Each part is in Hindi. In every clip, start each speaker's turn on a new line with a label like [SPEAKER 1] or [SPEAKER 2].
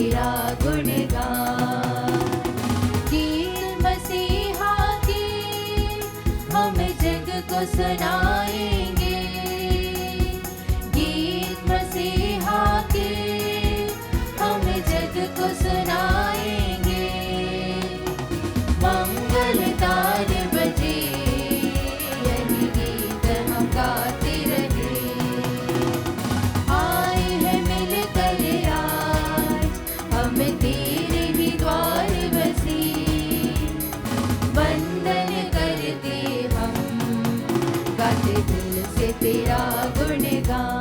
[SPEAKER 1] तेरा गुणगान। गीत मसीहा की हम जग को सुनाएंगे, गीत मसीहा के हम जग को सुनाएंगे। मंगल तार बजे यही गीत हम गाते रहे। आए हैं मिलकर आज हम तेरे ही द्वार बसे, वंदन करते हम गाते दिल से तेरा गुणगान।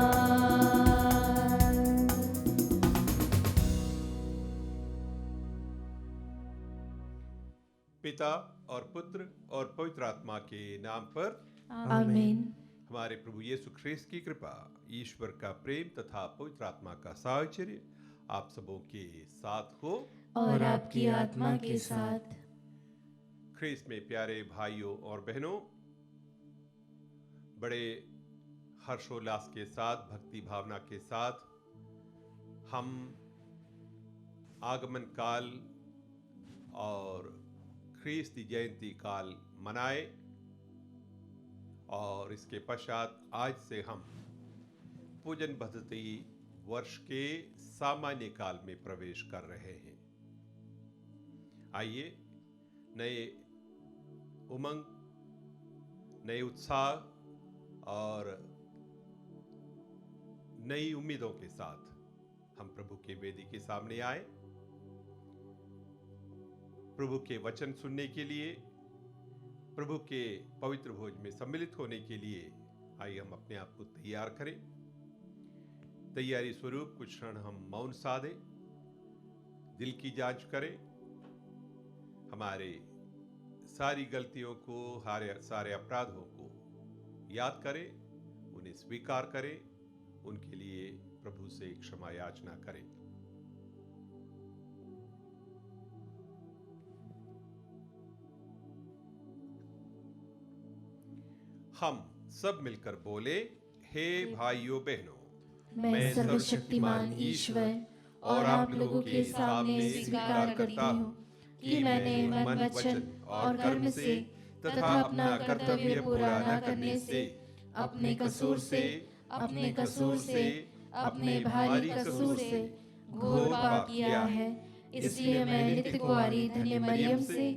[SPEAKER 2] पिता और पुत्र और पवित्र आत्मा के नाम पर
[SPEAKER 1] आमीन।
[SPEAKER 2] हमारे प्रभु यीशु ख्रीस्त की कृपा, ईश्वर का प्रेम तथा पवित्र आत्मा का साहचर्य आप सबों के साथ हो
[SPEAKER 1] और आपकी आत्मा के साथ।
[SPEAKER 2] ख्रीस्त में प्यारे भाइयों और बहनों, बड़े हर्षोल्लास के साथ, भक्ति भावना के साथ हम आगमन काल और ख्रीस्ती जयंती काल मनाए और इसके पश्चात आज से हम पूजन पद्धति वर्ष के सामान्य काल में प्रवेश कर रहे हैं। आइए नए उमंग, नए उत्साह और नई उम्मीदों के साथ हम प्रभु के वेदी के सामने आए। प्रभु के वचन सुनने के लिए, प्रभु के पवित्र भोज में सम्मिलित होने के लिए आइए हम अपने आप को तैयार करें। तैयारी स्वरूप कुछ क्षण हम मौन साधें, दिल की जांच करें, हमारे सारी गलतियों को, सारे अपराधों को याद करें, उन्हें स्वीकार करें, उनके लिए प्रभु से क्षमा याचना करें। हम सब मिलकर बोले, हे भाइयों बहनों,
[SPEAKER 1] मैं सर्वशक्तिमान ईश्वर और आप लोगों के सामने स्वीकार करती हूँ कि मैंने मन, वचन और कर्म से तथा अपना कर्तव्य पूरा न करने से, अपने कसूर से अपने भारी कसूर से घोर पाप किया है। इसलिए मैं नित्य कुंवारी धन्य मरियम से,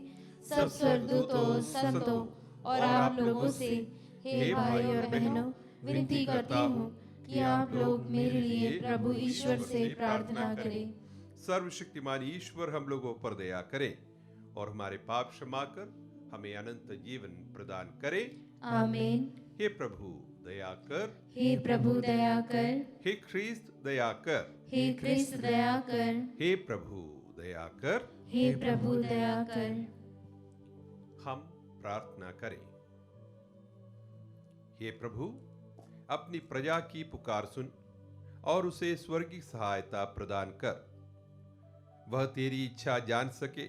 [SPEAKER 1] सब स्वर्गदूतों, संतों और आप लोगों से, हे भाई और बहनों, विनती करती हूँ कि आप लोग मेरे लिए प्रभु ईश्वर से प्रार्थना करें।
[SPEAKER 2] सर्वशक्तिमान ईश्वर हम लोगों पर दया करे और हमारे पाप क्षमा कर हमें अनंत जीवन प्रदान करे।
[SPEAKER 1] आमीन।
[SPEAKER 2] हे प्रभु दया कर,
[SPEAKER 1] हे प्रभु दया कर,
[SPEAKER 2] हे ख्रीस्त दया कर,
[SPEAKER 1] हे ख्रीस्त दया कर,
[SPEAKER 2] हे प्रभु दया कर।
[SPEAKER 1] हे प्रभु दया कर।
[SPEAKER 2] हम प्रार्थना करें। हे प्रभु, अपनी प्रजा की पुकार सुन और उसे स्वर्गीय सहायता प्रदान कर, वह तेरी इच्छा जान सके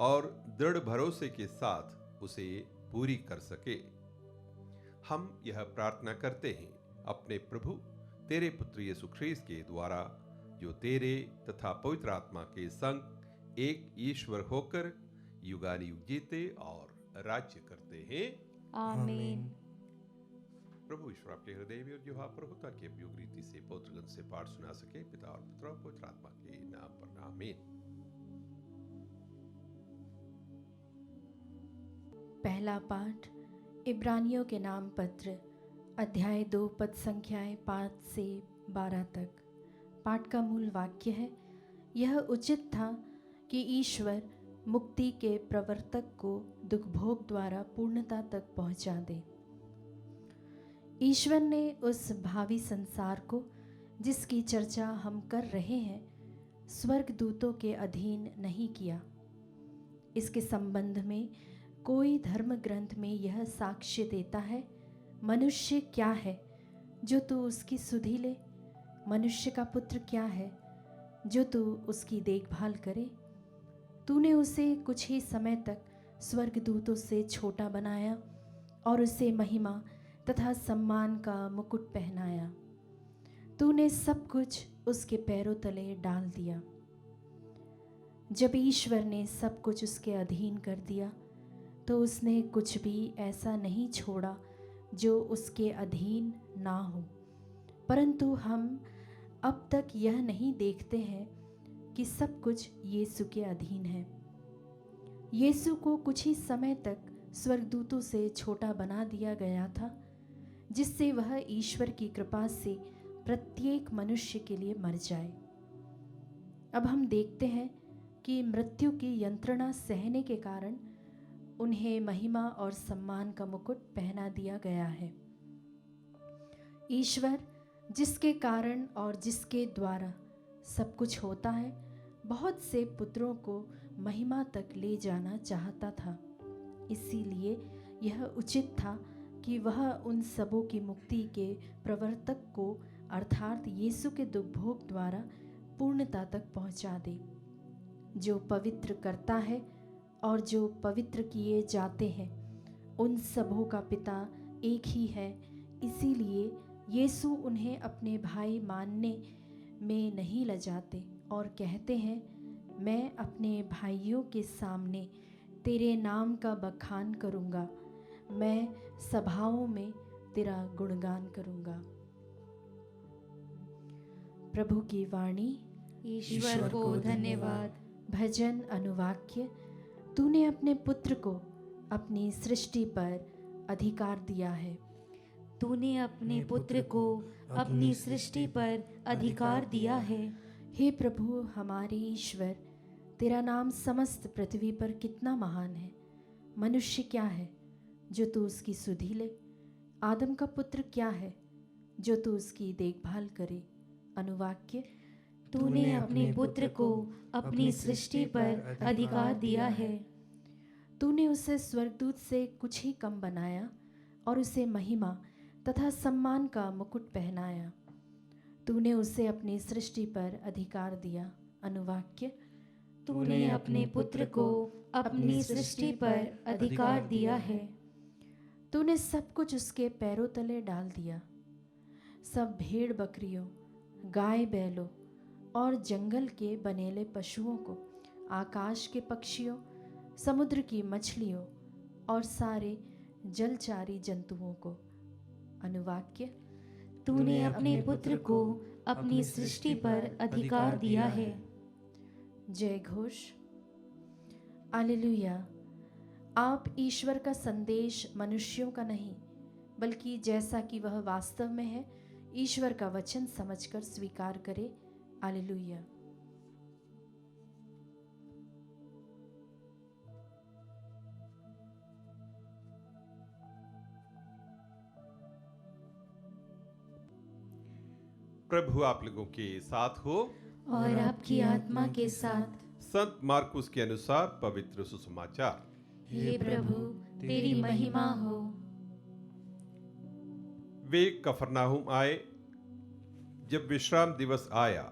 [SPEAKER 2] और दृढ़ भरोसे के साथ उसे पूरी कर सके। हम यह प्रार्थना करते हैं अपने प्रभु तेरे पुत्र यीशु ख्रीस्त के द्वारा, जो तेरे तथा पवित्र आत्मा के संग एक ईश्वर होकर युगानुयुग जीते और राज्य करते हैं।
[SPEAKER 1] आमीन।
[SPEAKER 2] प्रभु ईश्वर आपके हृदय में और जिह्वा पर हो, ताकि उपयोग रीति से पौत्रगण से पाठ सुना सके। पिता और पुत्र और पवित्र आत्मा के नाम पर आमीन।
[SPEAKER 3] पहला पाठ इब्रानियों के नाम पत्र, अध्याय 2 पद संख्याएं 5 से 12 तक। पाठ का मूल वाक्य है, यह उचित था कि ईश्वर मुक्ति के प्रवर्तक को दुखभोग द्वारा पूर्णता तक पहुंचा दे। ईश्वर ने उस भावी संसार को, जिसकी चर्चा हम कर रहे हैं, स्वर्गदूतों के अधीन नहीं किया। इसके संबंध में कोई धर्म ग्रंथ में यह साक्ष्य देता है, मनुष्य क्या है जो तू उसकी सुधि ले, मनुष्य का पुत्र क्या है जो तू उसकी देखभाल करे। तूने उसे कुछ ही समय तक स्वर्गदूतों से छोटा बनाया और उसे महिमा तथा सम्मान का मुकुट पहनाया। तूने सब कुछ उसके पैरों तले डाल दिया। जब ईश्वर ने सब कुछ उसके अधीन कर दिया तो उसने कुछ भी ऐसा नहीं छोड़ा जो उसके अधीन ना हो। परंतु हम अब तक यह नहीं देखते हैं कि सब कुछ यीशु के अधीन है। यीशु को कुछ ही समय तक स्वर्गदूतों से छोटा बना दिया गया था, जिससे वह ईश्वर की कृपा से प्रत्येक मनुष्य के लिए मर जाए। अब हम देखते हैं कि मृत्यु की यंत्रणा सहने के कारण उन्हें महिमा और सम्मान का मुकुट पहना दिया गया है। ईश्वर, जिसके कारण और जिसके द्वारा सब कुछ होता है, बहुत से पुत्रों को महिमा तक ले जाना चाहता था। इसीलिए यह उचित था कि वह उन सबों की मुक्ति के प्रवर्तक को अर्थात यीशु के दुर्भोग द्वारा पूर्णता तक पहुंचा दे। जो पवित्र करता है और जो पवित्र किए जाते हैं, उन सबों का पिता एक ही है। इसीलिए यीशु उन्हें अपने भाई मानने में नहीं लजाते और कहते हैं, मैं अपने भाइयों के सामने तेरे नाम का बखान करूँगा, मैं सभाओं में तेरा गुणगान करूँगा। प्रभु की वाणी।
[SPEAKER 1] ईश्वर को धन्यवाद।
[SPEAKER 3] भजन अनुवाक्य। तूने अपने पुत्र को अपनी सृष्टि पर अधिकार दिया है।
[SPEAKER 1] तूने अपने पुत्र को अपनी सृष्टि पर अधिकार दिया है।
[SPEAKER 3] हे प्रभु हमारे ईश्वर, तेरा नाम समस्त पृथ्वी पर कितना महान है। मनुष्य क्या है जो तू उसकी सुधि ले? आदम का पुत्र क्या है जो तू उसकी देखभाल करे? अनुवाक्य।
[SPEAKER 1] तूने अपने पुत्र को अपनी सृष्टि पर अधिकार दिया है।
[SPEAKER 3] तूने उसे स्वर्गदूत से कुछ ही कम बनाया और उसे महिमा तथा सम्मान का मुकुट पहनाया। तूने उसे अपनी सृष्टि पर अधिकार दिया। अनुवाक्य।
[SPEAKER 1] तूने अपने पुत्र को अपनी सृष्टि पर अधिकार दिया है।
[SPEAKER 3] तूने सब कुछ उसके पैरों तले डाल दिया। सब भेड़ बकरियों, गाय बैलों और जंगल के बनेले पशुओं को, आकाश के पक्षियों, समुद्र की मछलियों और सारे जलचारी जंतुओं को। अनुवाक्य।
[SPEAKER 1] तूने अपने पुत्र को अपनी सृष्टि पर अधिकार दिया है।
[SPEAKER 3] जय घोष। हालेलुया। आप ईश्वर का संदेश मनुष्यों का नहीं, बल्कि जैसा कि वह वास्तव में है, ईश्वर का वचन समझकर स्वीकार करें। हालेलुया।
[SPEAKER 2] प्रभु आप लोगों के साथ हो
[SPEAKER 1] और आपकी आत्मा के साथ।
[SPEAKER 2] संत मार्कुस के अनुसार पवित्र सुसमाचार।
[SPEAKER 1] हे प्रभु तेरी महिमा हो।
[SPEAKER 2] वे कफरनाहुम आए। जब विश्राम दिवस आया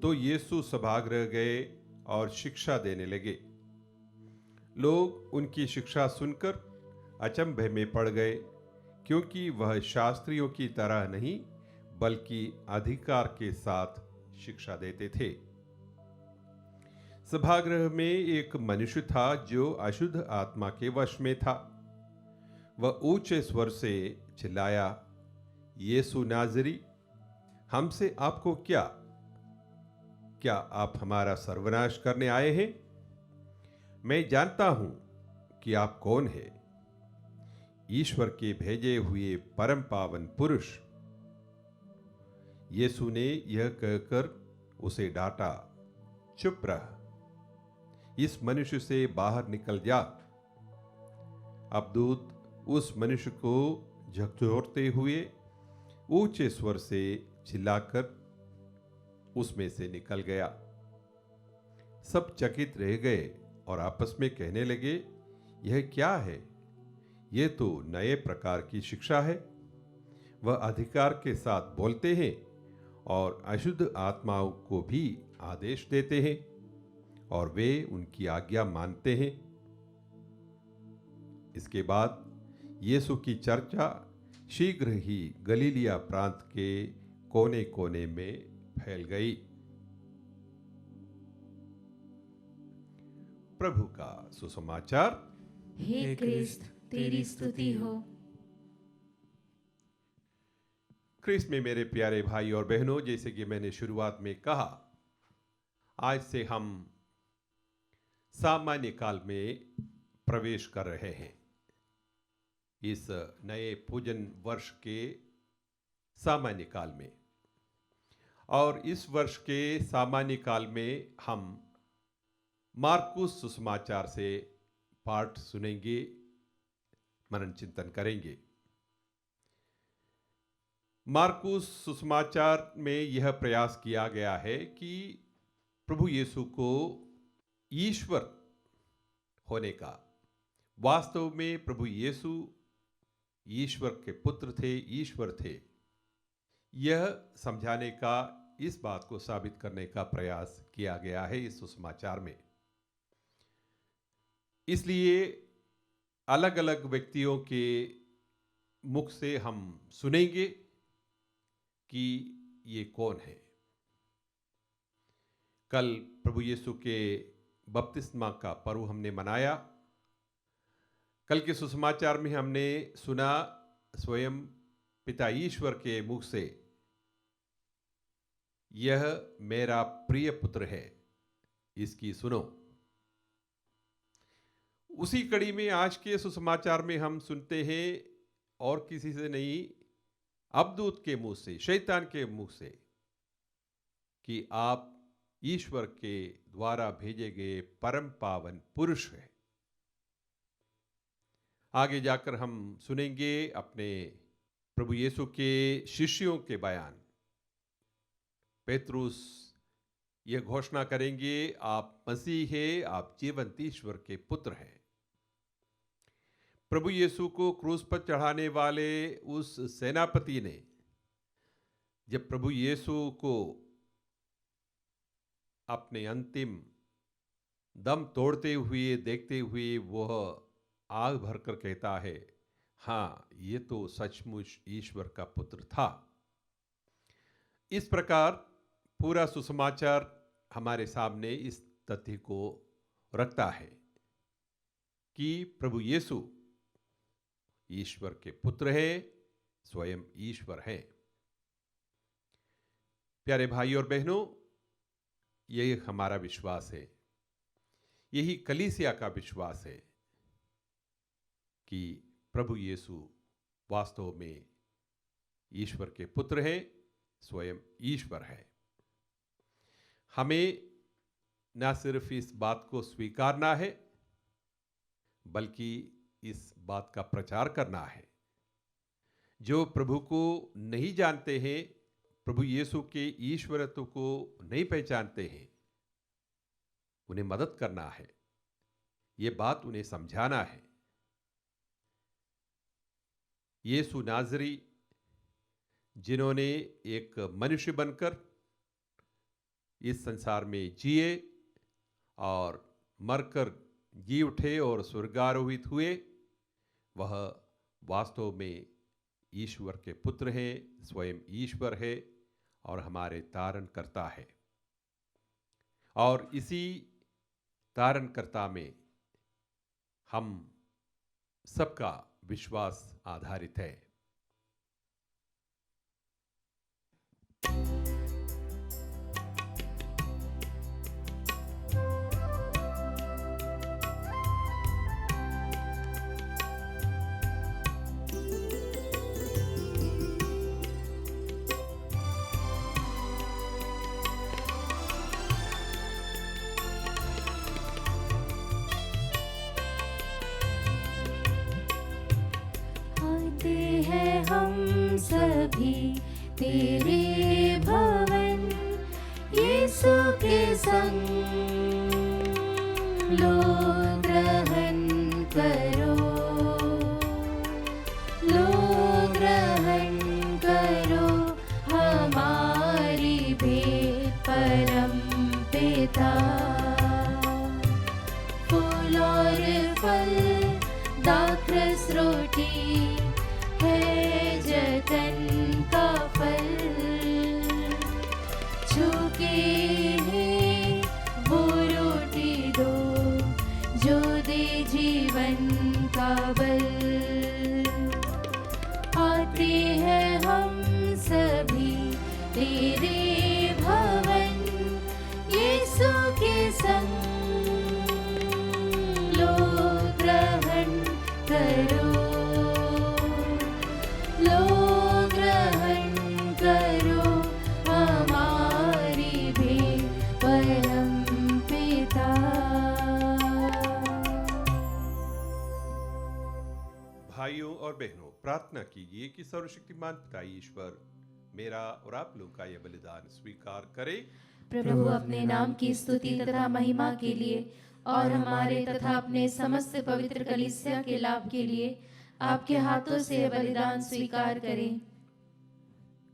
[SPEAKER 2] तो यीशु सभागृह गए और शिक्षा देने लगे। लोग उनकी शिक्षा सुनकर अचंभे में पड़ गए, क्योंकि वह शास्त्रियों की तरह नहीं बल्कि अधिकार के साथ शिक्षा देते थे। सभागृह में एक मनुष्य था जो अशुद्ध आत्मा के वश में था। वह ऊंचे स्वर से चिल्लाया, यीशु नाज़री, हमसे आपको क्या आप हमारा सर्वनाश करने आए हैं? मैं जानता हूं कि आप कौन हैं, ईश्वर के भेजे हुए परम पावन पुरुष। यीशु ने यह कहकर उसे डांटा, चुप रह, इस मनुष्य से बाहर निकल जा। अब दूत उस मनुष्य को झकझोरते हुए ऊंचे स्वर से चिल्लाकर उसमें से निकल गया। सब चकित रह गए और आपस में कहने लगे, यह क्या है? यह तो नए प्रकार की शिक्षा है। वह अधिकार के साथ बोलते हैं और अशुद्ध आत्माओं को भी आदेश देते हैं और वे उनकी आज्ञा मानते हैं। इसके बाद यीशु की चर्चा शीघ्र ही गलीलिया प्रांत के कोने कोने में फैल गई। प्रभु का सुसमाचार।
[SPEAKER 1] हे क्रिस्त तेरी स्तुति हो।
[SPEAKER 2] क्रिस्त में मेरे प्यारे भाई और बहनों, जैसे कि मैंने शुरुआत में कहा, आज से हम सामान्य काल में प्रवेश कर रहे हैं। इस नए पूजन वर्ष के सामान्य काल में, और इस वर्ष के सामान्य काल में हम मार्कुस सुसमाचार से पाठ सुनेंगे, मनन चिंतन करेंगे। मार्कुस सुसमाचार में यह प्रयास किया गया है कि प्रभु यीशु को ईश्वर होने का, वास्तव में प्रभु यीशु ईश्वर के पुत्र थे, ईश्वर थे, यह समझाने का, इस बात को साबित करने का प्रयास किया गया है इस सुसमाचार में। इसलिए अलग अलग व्यक्तियों के मुख से हम सुनेंगे कि ये कौन है। कल प्रभु यीशु के बपतिस्मा का पर्व हमने मनाया। कल के सुसमाचार में हमने सुना स्वयं पिता ईश्वर के मुख से, यह मेरा प्रिय पुत्र है, इसकी सुनो। उसी कड़ी में आज के सुसमाचार में हम सुनते हैं, और किसी से नहीं, अबदूत के मुंह से, शैतान के मुंह से, कि आप ईश्वर के द्वारा भेजे गए परम पावन पुरुष हैं। आगे जाकर हम सुनेंगे अपने प्रभु यीशु के शिष्यों के बयान। पेतरुस यह घोषणा करेंगे, आप मसीह हैं, आप जीवंत ईश्वर के पुत्र हैं। प्रभु यीशु को क्रूस पर चढ़ाने वाले उस सेनापति ने जब प्रभु यीशु को अपने अंतिम दम तोड़ते हुए देखते हुए वह आग भरकर कहता है, हाँ, ये तो सचमुच ईश्वर का पुत्र था। इस प्रकार पूरा सुसमाचार हमारे सामने इस तथ्य को रखता है कि प्रभु यीशु ईश्वर के पुत्र है, स्वयं ईश्वर है। प्यारे भाई और बहनों, यही हमारा विश्वास है, यही कलीसिया का विश्वास है कि प्रभु यीशु वास्तव में ईश्वर के पुत्र है, स्वयं ईश्वर है। हमें न सिर्फ इस बात को स्वीकारना है, बल्कि इस बात का प्रचार करना है। जो प्रभु को नहीं जानते हैं, प्रभु यीशु के ईश्वरत्व को नहीं पहचानते हैं, उन्हें मदद करना है, ये बात उन्हें समझाना है। यीशु नाज़री, जिन्होंने एक मनुष्य बनकर इस संसार में जिए और मरकर जी उठे और स्वर्गारोहित हुए, वह वास्तव में ईश्वर के पुत्र हैं, स्वयं ईश्वर है और हमारे तारणकर्ता है। और इसी तारणकर्ता में हम सबका विश्वास आधारित है।
[SPEAKER 1] सभी तेरे भवन यीशु के संग लो ग्रहण करो, लो ग्रहण करो हमारी भेंट परम पिता। फूल और फल दाखरस रोटी है जतन का फल, छूके है वो रोटी दो
[SPEAKER 2] बहनों, प्रार्थना कीजिए कि सर्वशक्तिमान पिता ईश्वर मेरा और आप लोग का यह बलिदान स्वीकार करे।
[SPEAKER 1] प्रभु अपने नाम की स्तुति तथा महिमा के लिए और हमारे तथा अपने समस्त पवित्र कलीसिया के लाभ के लिए आपके हाथों से यह बलिदान स्वीकार करें।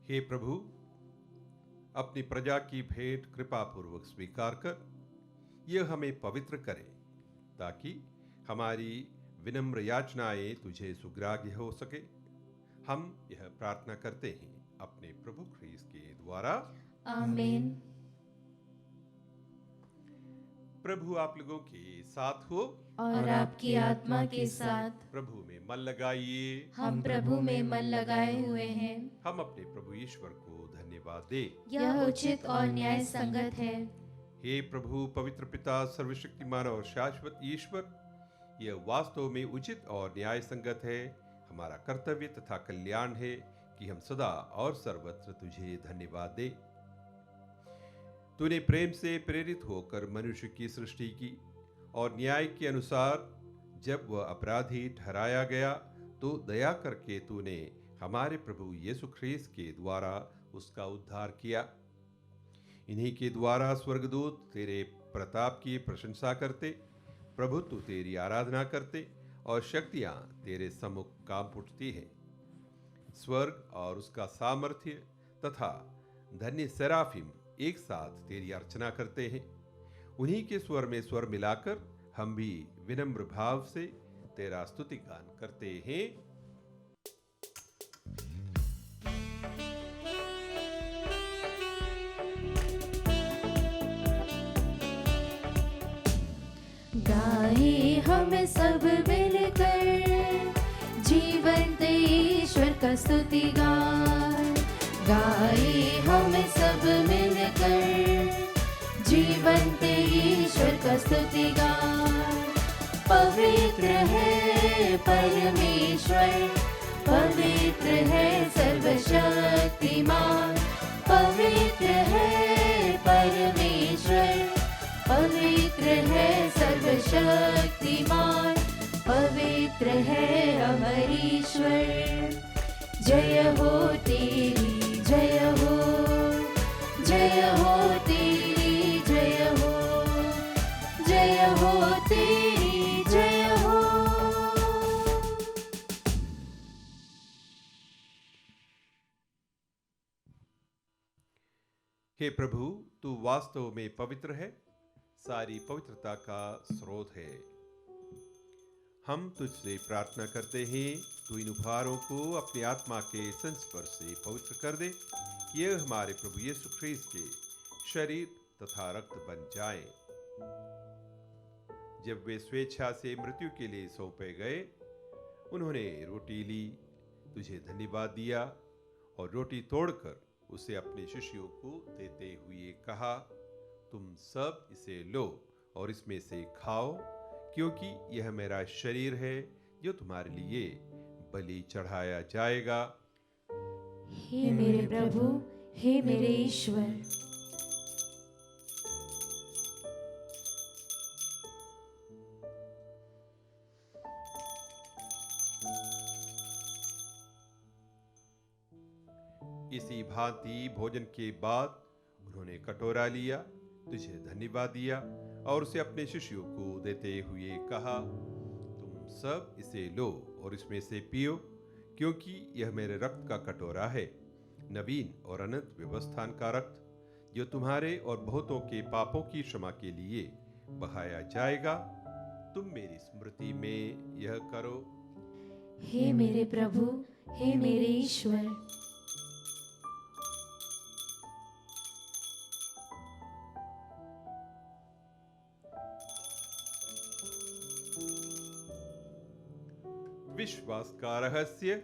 [SPEAKER 2] हे प्रभु, अपनी प्रजा की भेंट कृपा पूर्वक स्वीकार कर यह हमें पवित्र करे, ताकि हमारी विनम्र याचनाएं तुझे सुग्राह्य हो सके। हम यह प्रार्थना करते हैं अपने प्रभु ख्रीस्त के द्वारा,
[SPEAKER 1] आमीन।
[SPEAKER 2] प्रभु आप लोगों के साथ हो
[SPEAKER 1] और आपकी आत्मा के साथ।
[SPEAKER 2] प्रभु में मन लगाइए।
[SPEAKER 1] हम प्रभु में मन लगाए हुए हैं।
[SPEAKER 2] हम अपने प्रभु ईश्वर को धन्यवाद दे।
[SPEAKER 1] यह उचित और न्याय संगत है।
[SPEAKER 2] हे प्रभु, पवित्र पिता, सर्वशक्तिमान और शाश्वत ईश्वर, यह वास्तव में उचित और न्याय संगत है। हमारा कर्तव्य तथा कल्याण है कि हम सदा और सर्वत्र तुझे धन्यवाद दे। तूने प्रेम से प्रेरित होकर मनुष्य की सृष्टि की और न्याय के अनुसार जब वह अपराधी ठहराया गया तो दया करके तूने हमारे प्रभु यीशु ख्रीस्त के द्वारा उसका उद्धार किया। इन्हीं के द्वारा स्वर्गदूत तेरे प्रताप की प्रशंसा करते, प्रभुत्व तेरी आराधना करते और शक्तियां तेरे सम्मुख कांप उठती है। स्वर्ग और उसका सामर्थ्य तथा धन्य सेराफिम एक साथ तेरी अर्चना करते हैं। उन्हीं के स्वर में स्वर मिलाकर हम भी विनम्र भाव से तेरा स्तुति गान करते हैं।
[SPEAKER 1] गाए हम सब मिलकर जीवंत ईश्वर का स्तुति गान। गाए हम सब मिलकर जीवंत ईश्वर का स्तुति गान। पवित्र है परमेश्वर, पवित्र है सर्वशक्तिमान। पवित्र है परमेश्वर, पवित्र है सर्वशक्तिमान। पवित्र है अमर ईश्वर। जय हो तेरी, जय हो, जय हो तेरी, जय हो, जय हो तेरी, जय हो।
[SPEAKER 2] हे प्रभु, तू वास्तव में पवित्र है, सारी पवित्रता का स्रोत है। हम तुझसे प्रार्थना करते हैं, तू इन उपहारों को अपनी आत्मा के संस्पर्श से पवित्र कर दे। यह हमारे प्रभु यीशु ख्रीस्त के शरीर तथा रक्त बन जाएं। जब वे स्वेच्छा से मृत्यु के लिए सौंपे गए, उन्होंने रोटी ली, तुझे धन्यवाद दिया और रोटी तोड़कर उसे अपने शिष्यों को देते हुए कहा, तुम सब इसे लो और इसमें से खाओ, क्योंकि यह मेरा शरीर है जो तुम्हारे लिए बलि चढ़ाया जाएगा।
[SPEAKER 1] हे मेरे प्रभु, हे मेरे ईश्वर।
[SPEAKER 2] इसी भांति भोजन के बाद उन्होंने कटोरा लिया, तुझे धन्यवाद दिया और उसे अपने शिष्यों को देते हुए कहा, तुम सब इसे लो और इसमें से पियो, क्योंकि यह मेरे रक्त का कटोरा है, नवीन और अनंत व्यवस्थान का रक्त, जो तुम्हारे और बहुतों के पापों की क्षमा के लिए बहाया जाएगा। तुम मेरी स्मृति में यह करो।
[SPEAKER 1] हे मेरे प्रभु, हे मेरे ईश्वर।
[SPEAKER 2] विश्वास का रहस्य।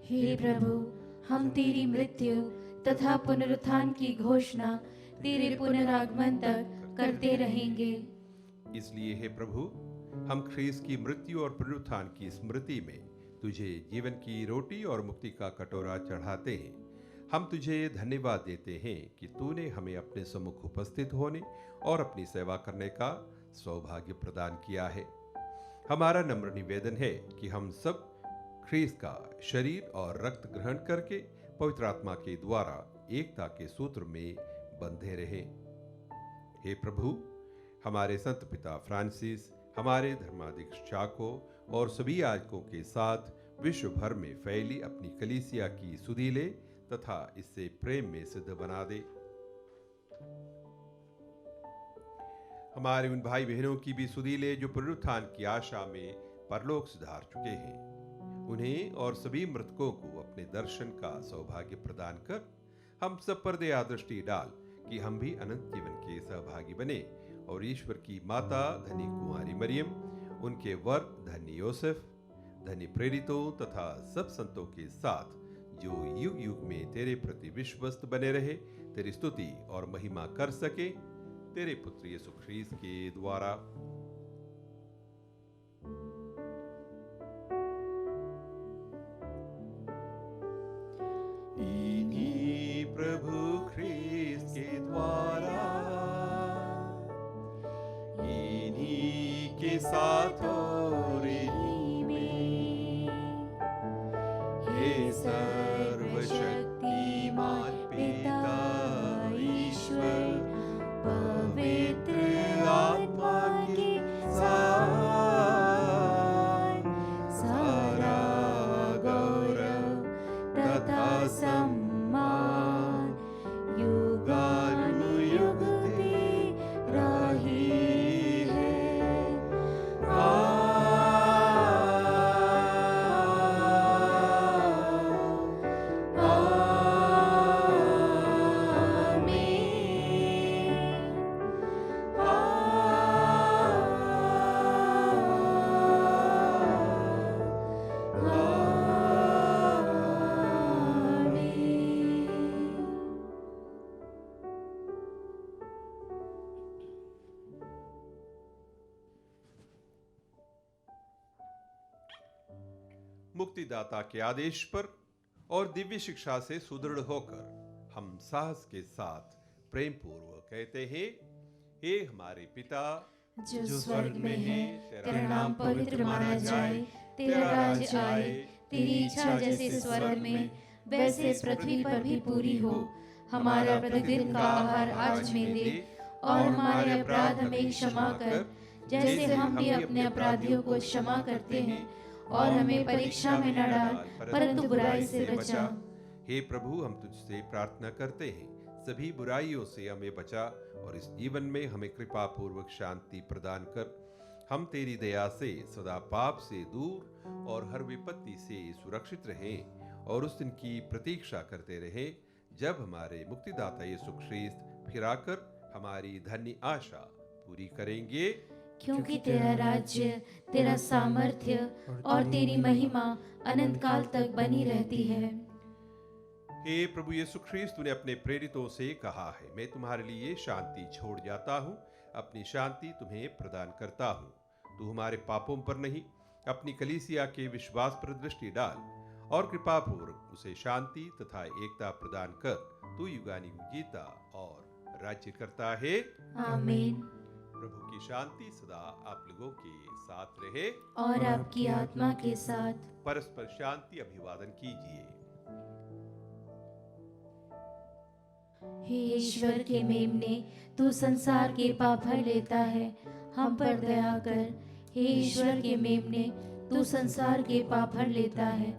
[SPEAKER 1] हे प्रभु, हम तेरी मृत्यु तथा पुनरुत्थान की घोषणा तेरे पुनरागमन तक करते रहेंगे।
[SPEAKER 2] इसलिए हे प्रभु, हम ख्रीस्त की मृत्यु और पुनरुत्थान की स्मृति में तुझे जीवन की रोटी और मुक्ति का कटोरा चढ़ाते हैं। हम तुझे धन्यवाद देते हैं कि तूने हमें अपने सम्मुख उपस्थित होने और अपनी सेवा करने का सौभाग्य प्रदान किया है। हमारा नम्र निवेदन है कि हम सब ख्रीस्त का शरीर और रक्त ग्रहण करके पवित्र आत्मा के द्वारा एकता के सूत्र में बंधे रहे। हे प्रभु, हमारे संत पिता फ्रांसिस, हमारे धर्माधिष्ठाकों और सभी याजकों के साथ विश्व भर में फैली अपनी कलीसिया की सुधि ले तथा इससे प्रेम में सिद्ध बना दे। हमारे उन भाई बहनों की भी सुधि ले जो पुनरुत्थान की आशा में परलोक सिधार चुके हैं। उन्हें और सभी मृतकों को अपने दर्शन का सौभाग्य प्रदान कर हम सब पर दया दृष्टि डाल कि हम भी अनंत जीवन के सहभागी बने और ईश्वर की माता धनी कुमारी मरियम, उनके वर धनी योसेफ, धनी प्रेरितों तथा सब संतों के साथ जो युग युग में तेरे प्रति विश्वस्त बने रहे, तेरी स्तुति और महिमा कर सके, तेरे पुत्र यीशु ख्रीस्त के द्वारा। इन्हीं प्रभु ख्रीस्त के द्वारा, इन्हीं के साथ और इन्हीं में, हे सर्वशक्तिमान पिता ईश्वर, पवित्र आत्मा के साथ सारा गौरव तथा सम्मान युगानुयुग तेरा ही है। मुक्तिदाता के आदेश पर और दिव्य शिक्षा से सुदृढ़ होकर हम साहस के साथ प्रेम पूर्वक कहते हैं, हे हमारे पिता
[SPEAKER 1] जो स्वर्ग में है, तेरा नाम पवित्र माना जाए, तेरा राज्य आए, तेरी इच्छा जैसे स्वर्ग में वैसे पृथ्वी पर भी पूरी हो। हमारा प्रतिदिन का आहार आज हमें दे और हमारे अपराध हमें क्षमा कर, जैसे हम भी अपने अपराधियों को क्षमा करते हैं, और हमें परीक्षा में न डाल परंतु बुराई से बचा।
[SPEAKER 2] हे प्रभु, हम तुझसे प्रार्थना करते हैं, सभी बुराइयों से हमें बचा और इस जीवन में हमें कृपा पूर्वक शांति प्रदान कर। हम तेरी दया से सदा पाप से दूर और हर विपत्ति से सुरक्षित रहें और उस दिन की प्रतीक्षा करते रहें जब हमारे मुक्तिदाता यीशु ख्रीस्त फिर आकर हमारी धन्य आशा पूरी करेंगे।
[SPEAKER 1] क्योंकि तेरा राज्य, तेरा सामर्थ्य और तेरी महिमा अनंत काल तक बनी रहती है।
[SPEAKER 2] हे प्रभु यीशु ख्रीस्त, तूने अपने प्रेरितों से कहा है, मैं तुम्हारे लिए शांति छोड़ जाता हूँ, अपनी शांति तुम्हें प्रदान करता हूँ। तू हमारे पापों पर नहीं, अपनी कलीसिया के विश्वास पर दृष्टि डाल और कृपा पूर्वक उसे शांति तथा एकता प्रदान कर। तू युगानुयुग जीता और राज्य करता है।
[SPEAKER 1] आमीन।
[SPEAKER 2] प्रभु की शांति सदा आप लोगों के साथ रहे
[SPEAKER 1] और आपकी आत्मा के साथ।
[SPEAKER 2] परस्पर शांति अभिवादन कीजिए।
[SPEAKER 1] हे ईश्वर के मेमने, तू संसार के पाप हर लेता है, हम पर दया कर। हे ईश्वर के मेमने, तू संसार के पाप हर लेता है,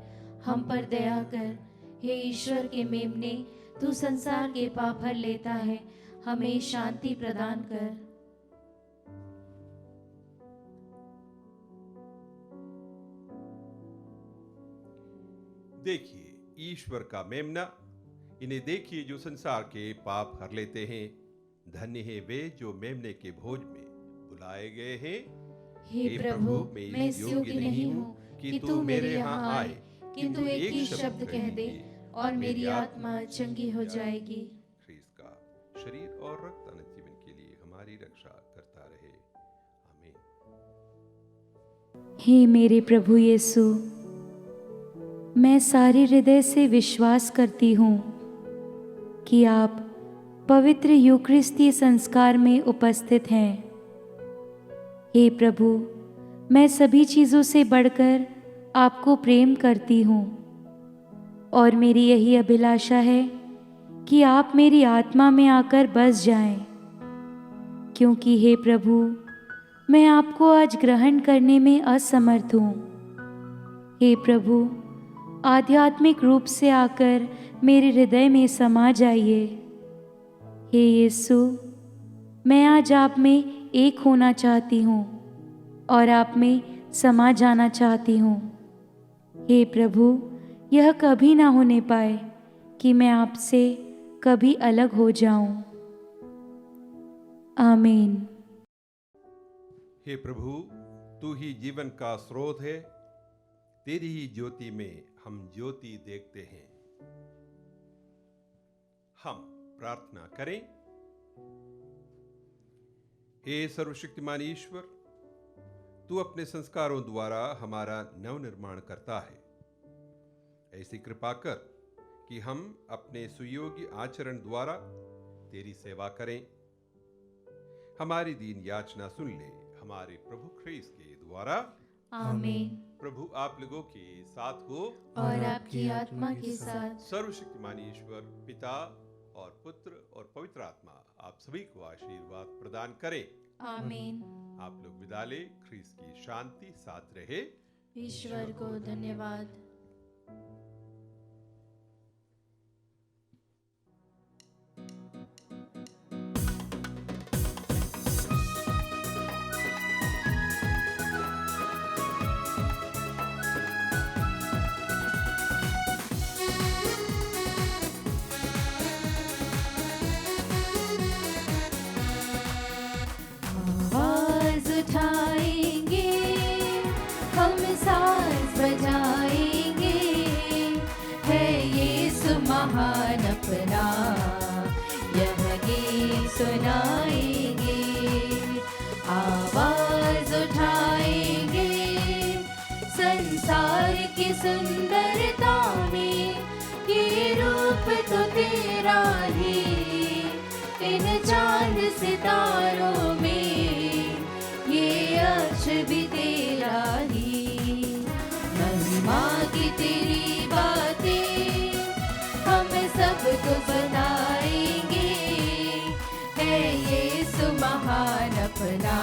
[SPEAKER 1] हम पर दया कर। हे ईश्वर के मेमने, तू संसार के पाप हर लेता है, हमें शांति प्रदान कर।
[SPEAKER 2] देखिए ईश्वर का मेमना, इन्हें देखिए जो संसार के पाप हर लेते हैं। धन्य है वे जो मेमने के भोज में बुलाए गए हैं।
[SPEAKER 1] हे प्रभु, मैं इस योग्य नहीं हूँ कि तू मेरे यहाँ आए, किंतु एक ही शब्द कह दे और मेरी आत्मा चंगी हो जाएगी।
[SPEAKER 2] ख्रीस्त का शरीर और रक्त अनंत जीवन के लिए हमारी रक्षा करता रहे। आमीन।
[SPEAKER 4] हे मेरे प्रभु यीशु, मैं सारे हृदय से विश्वास करती हूँ कि आप पवित्र यूकरिस्ती संस्कार में उपस्थित हैं। हे प्रभु, मैं सभी चीज़ों से बढ़कर आपको प्रेम करती हूँ और मेरी यही अभिलाषा है कि आप मेरी आत्मा में आकर बस जाएं, क्योंकि हे प्रभु, मैं आपको आज ग्रहण करने में असमर्थ हूँ। हे प्रभु, आध्यात्मिक रूप से आकर मेरे हृदय में समा जाइए। हे यीशु, मैं आज आप में एक होना चाहती हूँ और आप में समा जाना चाहती हूँ। हे प्रभु, यह कभी ना होने पाए कि मैं आपसे कभी अलग हो जाऊं। आमीन।
[SPEAKER 2] हे प्रभु, तू ही जीवन का स्रोत है, तेरी ही ज्योति में हम ज्योति देखते हैं। हम प्रार्थना करें। हे सर्वशक्तिमान ईश्वर, तू अपने संस्कारों द्वारा हमारा नवनिर्माण करता है। ऐसी कृपा कर कि हम अपने सुयोग्य आचरण द्वारा तेरी सेवा करें। हमारी दीन याचना सुन ले, हमारे प्रभु ख्रीस्त के द्वारा।
[SPEAKER 1] आमीन।
[SPEAKER 2] प्रभु आप लोगों के साथ हो
[SPEAKER 1] और आपकी आत्मा के साथ।
[SPEAKER 2] सर्वशक्तिमान ईश्वर पिता और पुत्र और पवित्र आत्मा आप सभी को आशीर्वाद प्रदान करें।
[SPEAKER 1] आमीन।
[SPEAKER 2] आप लोग विदा ले। ख्रीस्त की शांति साथ रहे।
[SPEAKER 1] ईश्वर को धन्यवाद। आवाज उठाएंगे, हम साज बजाएंगे, है यीशु महान अपना, यह गीत सुनाएंगे। आवाज उठाएंगे, संसार की सुंदरता में ये रूप तो तेरा ही, इन चांद सितारों में ये अक्ष भी तेरा ही। महिमा की तेरी बातें हम सबको बताएंगे, है यीशु महान अपना,